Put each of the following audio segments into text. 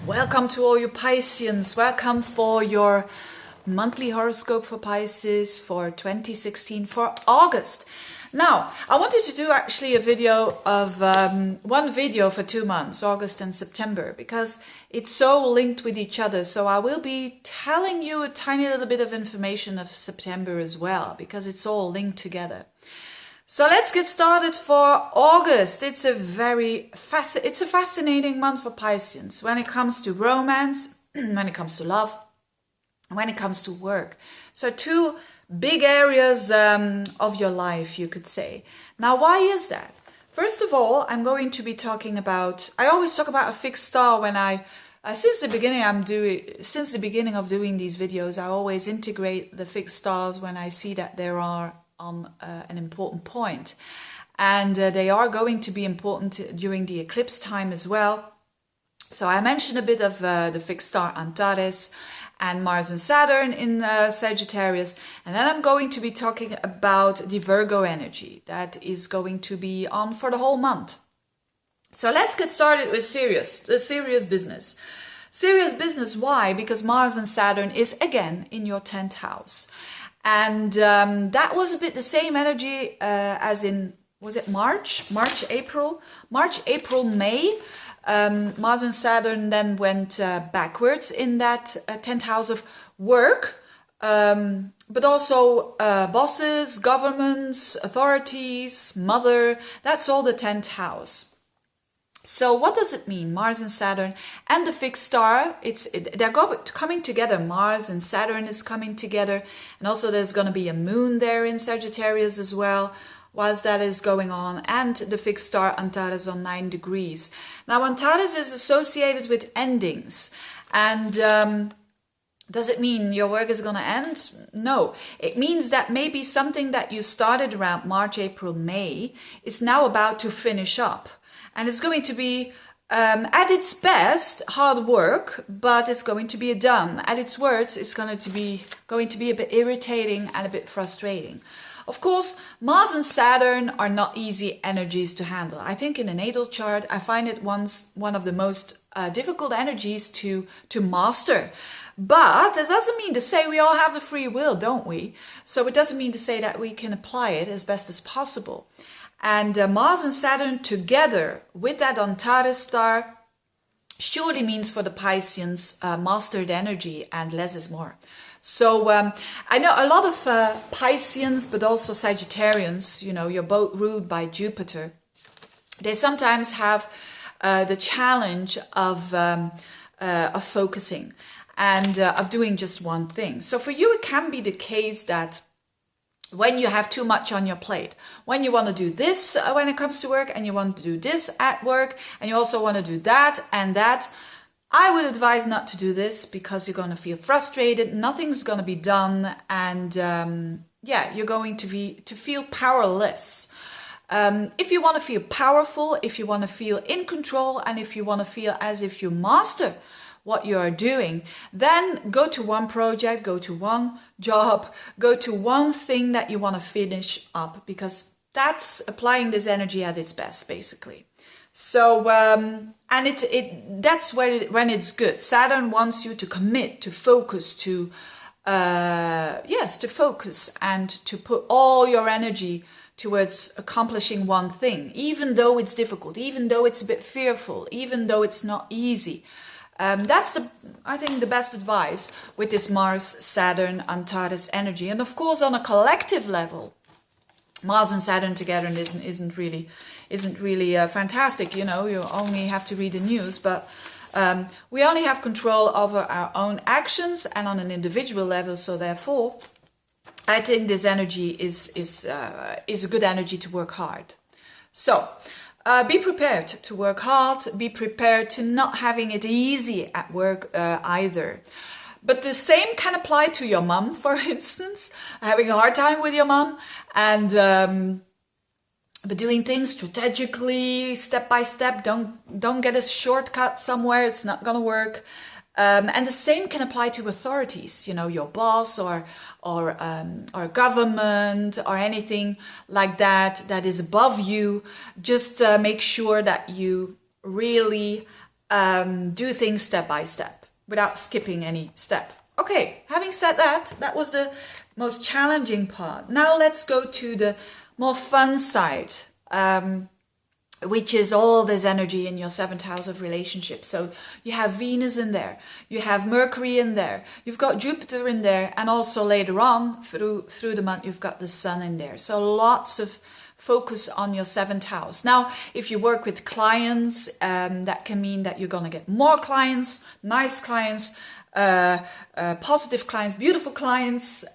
Welcome to all you Pisceans. Welcome for your monthly horoscope for Pisces for 2016 for August. Now, I wanted to do actually a video of one video for 2 months, August and September, because it's so linked with each other. So I will be telling you a tiny little bit of information of September as well, because it's all linked together. So let's get started for August. It's a fascinating month for Pisceans when it comes to romance, when it comes to love, when it comes to work. So two big areas of your life, you could say. Now, why is that? First of all, I'm going to be talking about, I always talk about a fixed star when since the beginning of doing these videos, I always integrate the fixed stars when I see that there are on an important point, and they are going to be important during the eclipse time as well. So I mentioned a bit of the fixed star Antares and Mars and Saturn in Sagittarius, and then I'm going to be talking about the Virgo energy that is going to be on for the whole month. So let's get started with the serious business. Serious business, why? Because Mars and Saturn is again in your 10th house. And that was a bit the same energy as in, was it March, April, May. Mars and Saturn then went backwards in that 10th house of work, but also bosses, governments, authorities, mother, that's all the 10th house. So what does it mean, Mars and Saturn and the fixed star? They're coming together. Mars and Saturn is coming together. And also there's going to be a moon there in Sagittarius as well, whilst that is going on. And the fixed star Antares on 9 degrees. Now Antares is associated with endings. And does it mean your work is going to end? No. It means that maybe something that you started around March, April, May is now about to finish up. And it's going to be, at its best, hard work, but it's going to be done. At its worst, it's going to be a bit irritating and a bit frustrating. Of course, Mars and Saturn are not easy energies to handle. I think in a natal chart, I find it one of the most difficult energies to master. But it doesn't mean to say we all have the free will, don't we? So it doesn't mean to say that we can apply it as best as possible. And Mars and Saturn together with that Antares star surely means for the Pisceans mastered energy, and less is more. So I know a lot of Pisceans, but also Sagittarians, you know, you're both ruled by Jupiter. They sometimes have the challenge of focusing and of doing just one thing. So for you, it can be the case that when you have too much on your plate, when you want to do this when it comes to work, and you want to do this at work, and you also want to do that and that, I would advise not to do this, because you're going to feel frustrated, nothing's going to be done, and yeah, you're going to feel powerless. If you want to feel powerful, if you want to feel in control, and if you want to feel as if you master what you are doing, then go to one project, go to one job, go to one thing that you want to finish up, because that's applying this energy at its best, basically. So and that's when it's good. Saturn wants you to commit, to focus, to focus and to put all your energy towards accomplishing one thing, even though it's difficult, even though it's a bit fearful, even though it's not easy. That's I think the best advice with this Mars, Saturn, Antares energy. And of course, on a collective level, Mars and Saturn together isn't really fantastic. You know, you only have to read the news, but we only have control over our own actions and on an individual level. So therefore, I think this energy is a good energy to work hard. So be prepared to work hard, be prepared to not having it easy at work either. But the same can apply to your mom, for instance, having a hard time with your mom, and but doing things strategically, step by step. Don't get a shortcut somewhere, it's not gonna work. And the same can apply to authorities, you know, your boss or government or anything like that is above you. Just make sure that you really do things step by step without skipping any step. Okay, having said that, that was the most challenging part. Now let's go to the more fun side, which is all this energy in your 7th house of relationships. So you have Venus in there, you have Mercury in there, you've got Jupiter in there, and also later on through the month you've got the Sun in there. So lots of focus on your 7th house. Now, if you work with clients, that can mean that you're going to get more clients, nice clients, positive clients, beautiful clients,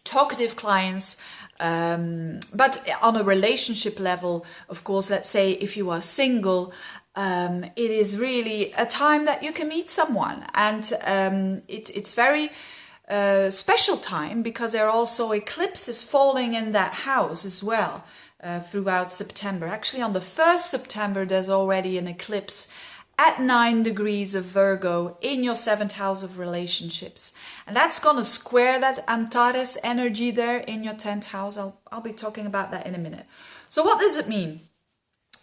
talkative clients. But on a relationship level, of course, let's say if you are single, it is really a time that you can meet someone, and it's very special time because there are also eclipses falling in that house as well throughout September. Actually, on the 1st September, there's already an eclipse at 9 degrees of Virgo in your 7th house of relationships. And that's going to square that Antares energy there in your 10th house. I'll be talking about that in a minute. So what does it mean?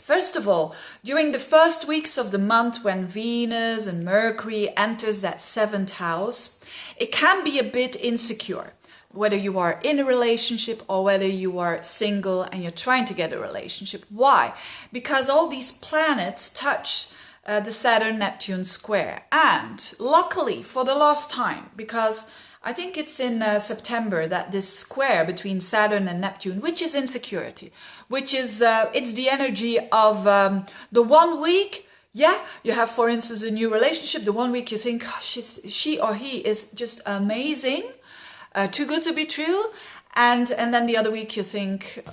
First of all, during the first weeks of the month when Venus and Mercury enters that 7th house, it can be a bit insecure. Whether you are in a relationship or whether you are single and you're trying to get a relationship. Why? Because all these planets touch the Saturn-Neptune square. And luckily for the last time, because I think it's in September that this square between Saturn and Neptune, which is insecurity, which is, it's the energy of the 1 week. Yeah, you have, for instance, a new relationship. The 1 week you think, oh, she or he is just amazing, too good to be true. And then the other week you think,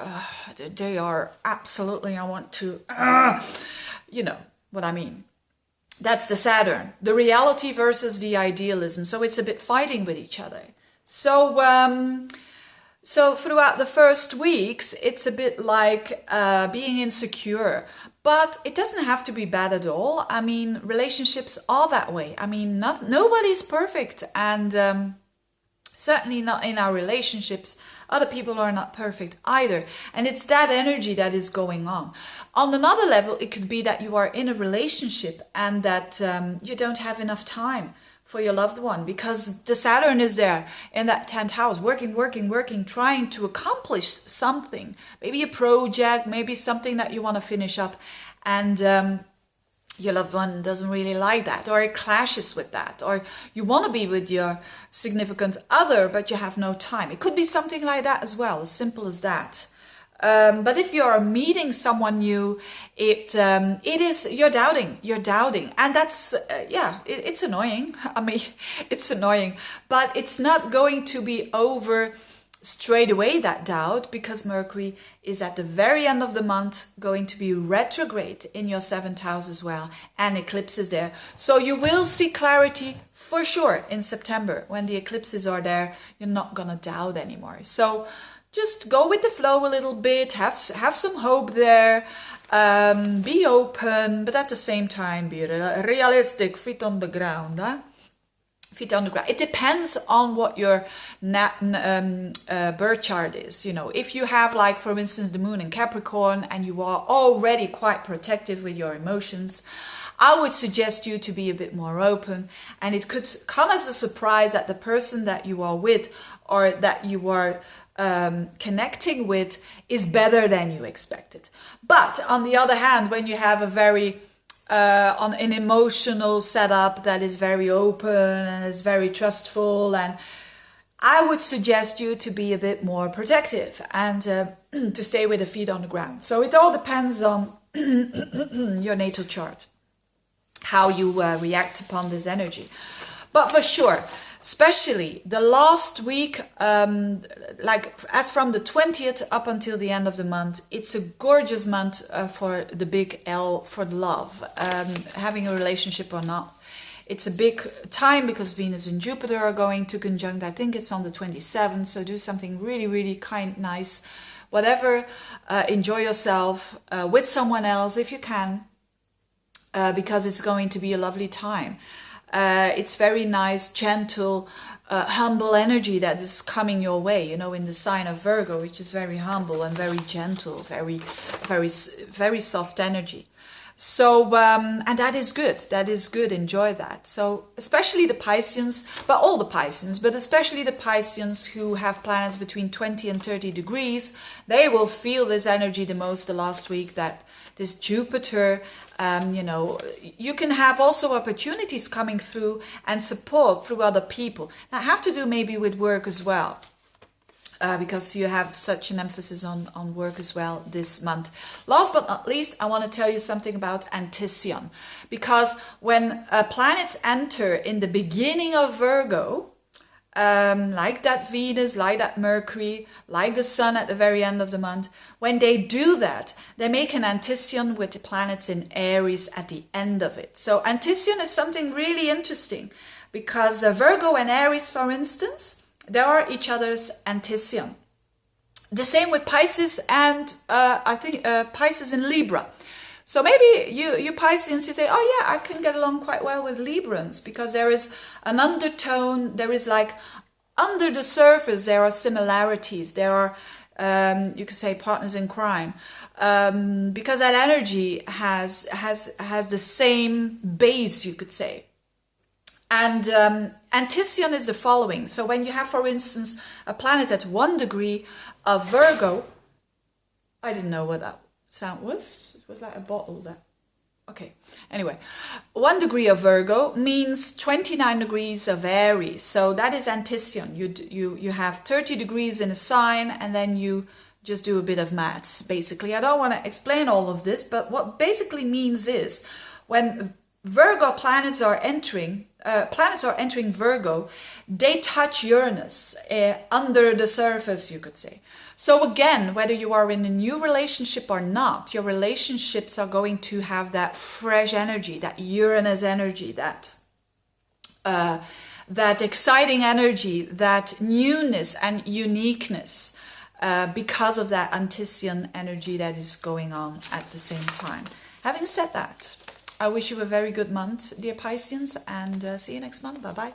they are absolutely, I want to, you know what I mean. That's the Saturn, the reality versus the idealism. So it's a bit fighting with each other. So so throughout the first weeks, it's a bit like being insecure. But it doesn't have to be bad at all. I mean, relationships are that way. I mean, nobody's perfect. And certainly not in our relationships. Other people are not perfect either. And it's that energy that is going on. On another level, it could be that you are in a relationship and that you don't have enough time for your loved one because the Saturn is there in that 10th house, working, trying to accomplish something. Maybe a project, maybe something that you want to finish up. And your loved one doesn't really like that, or it clashes with that, or you want to be with your significant other, but you have no time. It could be something like that as well, as simple as that. But if you're meeting someone new, it is, you're doubting, and that's, it's annoying. I mean, it's annoying, but it's not going to be over straight away, that doubt, because Mercury is at the very end of the month going to be retrograde in your 7th house as well, and eclipses there. So you will see clarity for sure in September. When the eclipses are there, you're not gonna doubt anymore. So just go with the flow a little bit, have some hope there, be open, but at the same time be realistic, feet on the ground. Feet on the ground. It depends on what your birth chart is. You know, if you have, like, for instance, the moon in Capricorn and you are already quite protective with your emotions, I would suggest you to be a bit more open, and it could come as a surprise that the person that you are with or that you are connecting with is better than you expected. But on the other hand, when you have a very on an emotional setup that is very open and is very trustful, and I would suggest you to be a bit more protective and to stay with the feet on the ground. So it all depends on your natal chart, how you react upon this energy. But for sure, especially the last week, like as from the 20th up until the end of the month, it's a gorgeous month for the big L, for love, having a relationship or not. It's a big time because Venus and Jupiter are going to conjunct. I think it's on the 27th, so do something really, really kind, nice, whatever. Enjoy yourself with someone else if you can, because it's going to be a lovely time. It's very nice, gentle, humble energy that is coming your way, you know, in the sign of Virgo, which is very humble and very gentle, very soft energy. So, and that is good. That is good. Enjoy that. So, especially the Pisceans, but all the Pisceans, but especially the Pisceans who have planets between 20 and 30 degrees, they will feel this energy the most the last week, that this Jupiter, you know, you can have also opportunities coming through and support through other people. Now, have to do maybe with work as well. Because you have such an emphasis on work as well this month. Last but not least, I want to tell you something about Anticyon. Because when planets enter in the beginning of Virgo, like that Venus, like that Mercury, like the Sun at the very end of the month, when they do that, they make an Anticyon with the planets in Aries at the end of it. So Anticyon is something really interesting, because Virgo and Aries, for instance, they are each other's Anticyon. The same with Pisces and I think Pisces and Libra. So maybe you Pisceans, you think, oh yeah, I can get along quite well with Librans, because there is an undertone, there is like under the surface, there are similarities. There are, you could say, partners in crime. Because that energy has the same base, you could say. And Anticyon is the following. So when you have, for instance, a planet at 1 degree of Virgo, I didn't know what that sound was. It was like a bottle that. Okay. Anyway, 1 degree of Virgo means 29 degrees of Aries. So that is Anticyon. You have 30 degrees in a sign, and then you just do a bit of maths. Basically, I don't want to explain all of this, but what basically means is when Virgo planets are entering Virgo, they touch Uranus under the surface, you could say. So again, whether you are in a new relationship or not, your relationships are going to have that fresh energy, that Uranus energy, that exciting energy, that newness and uniqueness, because of that Anticyon energy that is going on at the same time. Having said that, I wish you a very good month, dear Pisceans, and see you next month. Bye-bye.